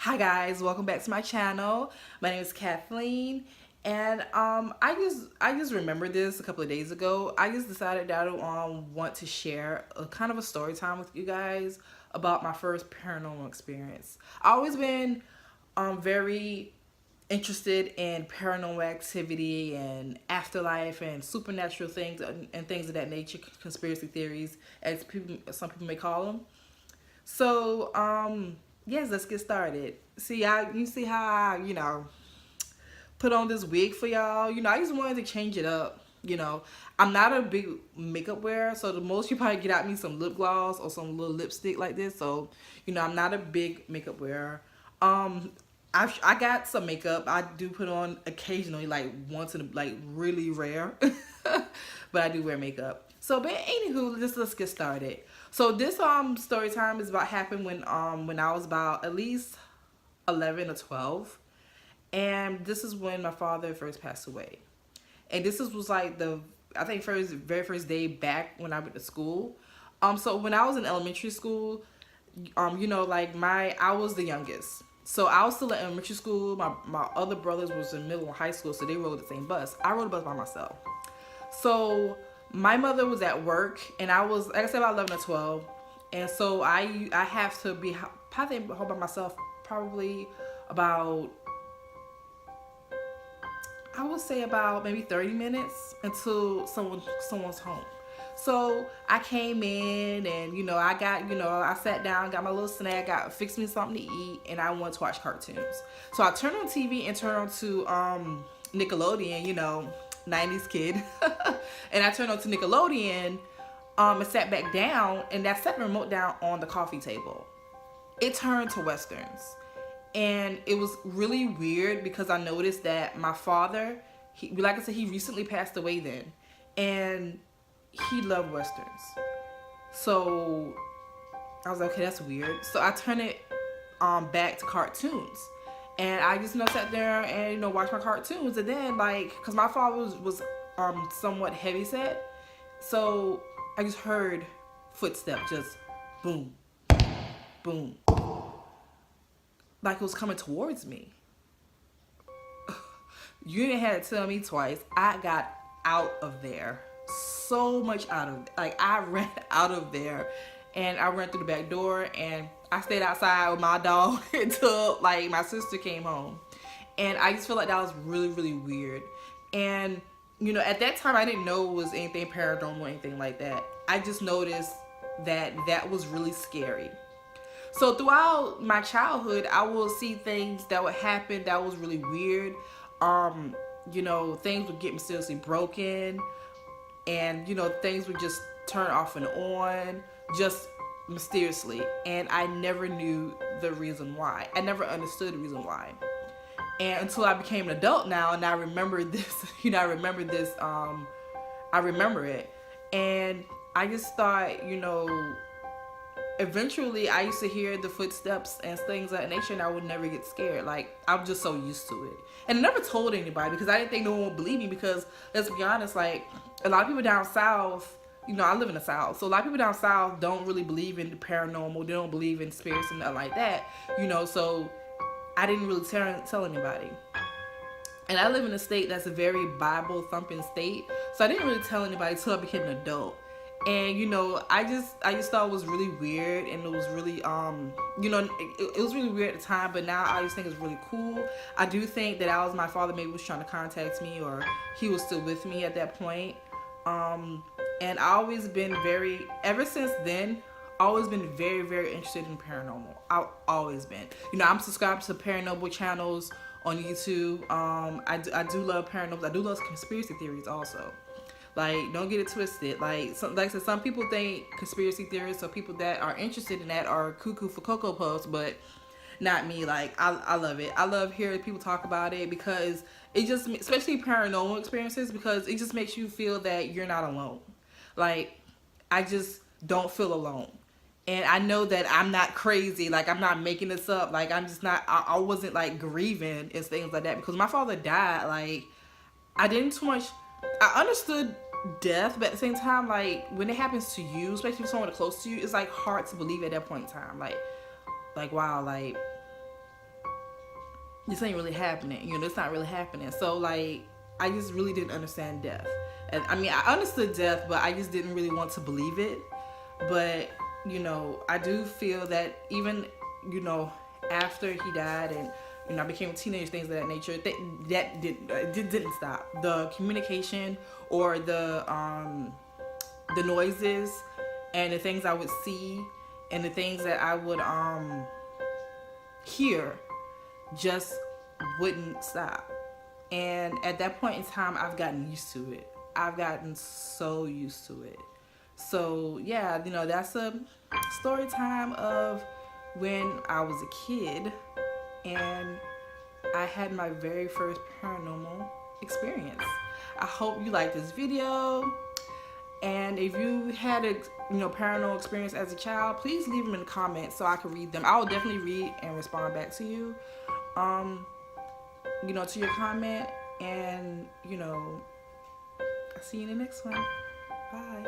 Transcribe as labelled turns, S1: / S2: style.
S1: Hi guys, welcome back to my channel. My name is Kathleen, and I just remembered this a couple of days ago. I just decided that I want to share a kind of a story time with you guys about my first paranormal experience. I've always been very interested in paranormal activity and afterlife and supernatural things and things of that nature, conspiracy theories, as some people may call them. So, yes, let's get started. You see how I put on this wig for y'all. I just wanted to change it up. I'm not a big makeup wearer, so the most you probably get out me some lip gloss or some little lipstick like this. So, I'm not a big makeup wearer. Um, I got some makeup. I do put on occasionally, like once in like really rare, but I do wear makeup. So, but anywho, let's get started. So this story time is about happened when I was about at least 11 or 12, and this is when my father first passed away. And was like the I think very first day back when I went to school. So when I was in elementary school, like I was the youngest. So I was still in elementary school. My other brothers was in middle and high school, so they rode the same bus. I rode a bus by myself. So my mother was at work, and I was, like I said, about 11 or 12. And so I have to be probably home by myself probably about, I would say about maybe 30 minutes until someone's home. So I came in, and I sat down, got my little snack, got fixed me something to eat, and I wanted to watch cartoons. So I turned on TV and turned on to Nickelodeon, 90s kid. And I turned on to Nickelodeon and sat back down, and I set the remote down on the coffee table. It turned to Westerns. And it was really weird because I noticed that my father, like I said, he recently passed away then. And he loved Westerns. So I was like, okay, that's weird. So I turned it back to cartoons. And I just sat there and watched my cartoons. And then because my father was somewhat heavy set, so I just heard footsteps, just boom, boom, like it was coming towards me. You didn't have to tell me twice. I got out of there. So much out of, I ran out of there, and I ran through the back door, and I stayed outside with my dog until my sister came home. And I just feel like that was really, really weird. And at that time I didn't know it was anything paranormal or anything like that. I just noticed that was really scary. So throughout my childhood, I will see things that would happen that was really weird. Things would get mysteriously broken, and things would just turn off and on just mysteriously, and I never knew the reason why. I never understood the reason why. And until I became an adult now, and I remember this, I remember it. And I just thought, eventually I used to hear the footsteps and things of that nature, and I would never get scared. I'm just so used to it. And I never told anybody because I didn't think no one would believe me, because let's be honest, a lot of people down south, I live in the south, so a lot of people down south don't really believe in the paranormal. They don't believe in spirits and nothing like that, so I didn't really tell anybody. And I live in a state that's a very Bible thumping state, so I didn't really tell anybody until I became an adult. And I just thought it was really weird, and it was really it was really weird at the time, but now I just think it's really cool. I do think that my father maybe was trying to contact me, or he was still with me at that point. And I always been ever since then, always been very, very interested in paranormal. I've always been. I'm subscribed to paranormal channels on YouTube. I do love paranormal. I do love conspiracy theories also. Don't get it twisted. Like I said, some people think conspiracy theorists or people that are interested in that are cuckoo for Cocoa Puffs, but not me. I love it. I love hearing people talk about it, because it just, especially paranormal experiences, because it just makes you feel that you're not alone. I just don't feel alone. And I know that I'm not crazy. I'm not making this up. I'm just not, I wasn't grieving and things like that, because my father died. I didn't too much, I understood death, but at the same time, when it happens to you, especially someone close to you, it's hard to believe at that point in time. Wow, this ain't really happening. You know, it's not really happening. So like, I just really didn't understand death. And I mean, I understood death, but I just didn't really want to believe it. But you know, I do feel that even, you know, after he died and, you know, I became a teenager, things of that nature, that didn't stop. The communication or the noises and the things I would see and the things that I would hear just wouldn't stop. And at that point in time, I've gotten used to it. I've gotten so used to it. So yeah, you know, that's a story time of when I was a kid and I had my very first paranormal experience. I hope you like this video. And if you had a, you know, paranormal experience as a child, please leave them in the comments so I can read them. I will definitely read and respond back to you. You know, to your comment. And, you know, I'll see you in the next one. Bye.